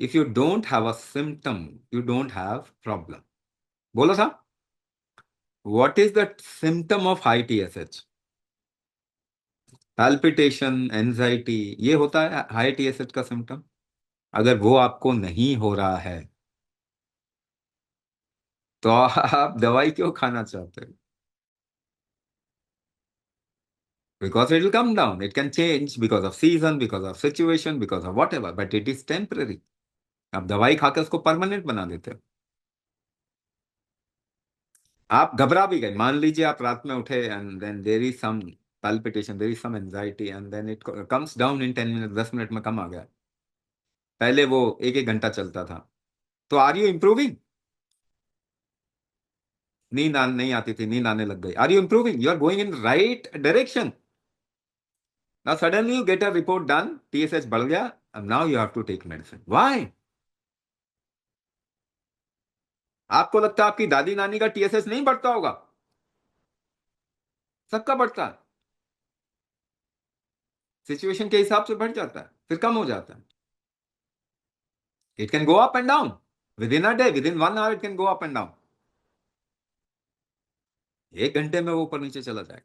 If you don't have a symptom you don't have problem. बोला था। What is the symptom of high TSH? Palpitation, anxiety, ये होता है high TSH का symptom. अगर वो आपको नहीं हो रहा है तो आप दवाई क्यों खाना चाहते हो? Because it will come down. It can change because of season, because of situation, because of whatever, but it is temporary. आप दवाई खाकर उसको परमानेंट बना देते हो। आप घबरा भी गए, मान लीजिए आप रात में उठे and then there is some palpitation, there is some anxiety and then it comes down in 10 minutes, 10 minute में कम आ गया। पहले वो एक एक घंटा चलता था। तो आर यू इम्प्रूविंग? नहीं आती थी, नींद आने लग गई। Are you improving? You are going in right direction. Now suddenly you get a report done, TSH बढ़ गया, and now you have to take medicine. Why? आपको लगता है आपकी दादी नानी का टीएसएच नहीं बढ़ता होगा? सबका बढ़ता है। सिचुएशन के हिसाब से बढ़ जाता है, फिर कम हो जाता है। It can go up and down with in a day, with in 1 hour it can go up and down. 1 घंटे में वो ऊपर नीचे चला जाएगा।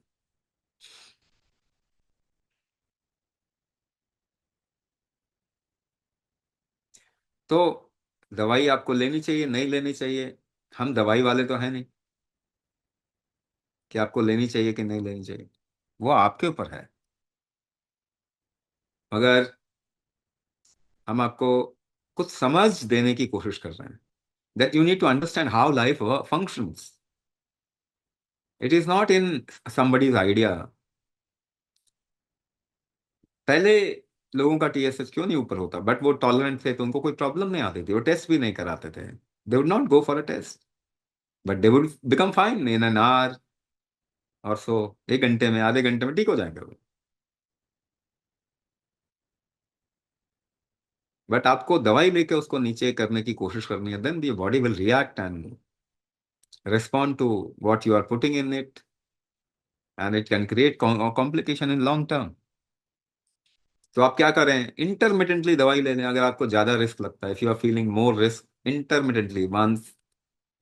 तो दवाई आपको लेनी चाहिए, नहीं लेनी चाहिए? हम दवाई वाले तो हैं नहीं कि आपको लेनी चाहिए कि नहीं लेनी चाहिए। वो आपके ऊपर है। मगर हम आपको कुछ समझ देने की कोशिश कर रहे हैं, that you need to understand how life functions. It is not in somebody's idea. पहले लोगों का टीएसएच क्यों नहीं ऊपर होता? बट वो टॉलरेंट थे तो उनको कोई प्रॉब्लम नहीं आती थी, वो टेस्ट भी नहीं कराते थे। They would not go for a test, but they would become fine in an hour or so. 1 घंटे में, आधे घंटे में ठीक हो जाएंगे वो। बट आपको दवाई लेके उसको नीचे करने की कोशिश करनी है, then the body will react and respond to what you are putting in it, and it can create complication in long term. तो आप क्या करें? इंटरमिटेंटली दवाई ले लें अगर आपको ज्यादा रिस्क लगता है। If you are feeling more risk, intermittently, once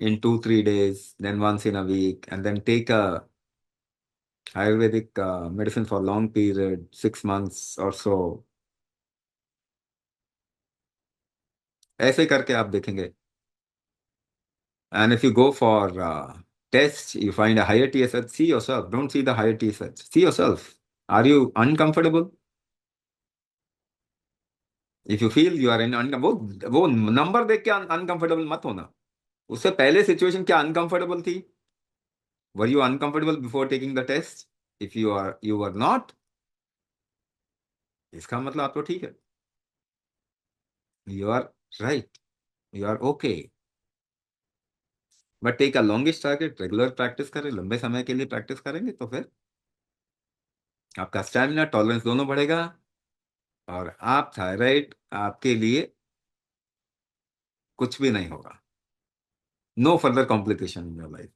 in 2 3 days, then once in a week, and then take a ayurvedic medicine for long period, 6 months or so। ऐसे करके आप देखेंगे। And if you go for tests, you find a higher TSH, see yourself, don't see the higher TSH, see yourself, are you uncomfortable? If you feel you are in, वो number देख के uncomfortable मत होना। उससे पहले situation क्या uncomfortable थी? Were you uncomfortable before taking the test? If you are not, इसका मतलब आप तो ठीक है, you are right, you are okay. But take a longest target, regular practice करें, लंबे समय के लिए प्रैक्टिस करेंगे तो फिर आपका स्टैमिना, टॉलरेंस दोनों बढ़ेगा, और आप थायराइड आपके लिए कुछ भी नहीं होगा। No further complication in your life.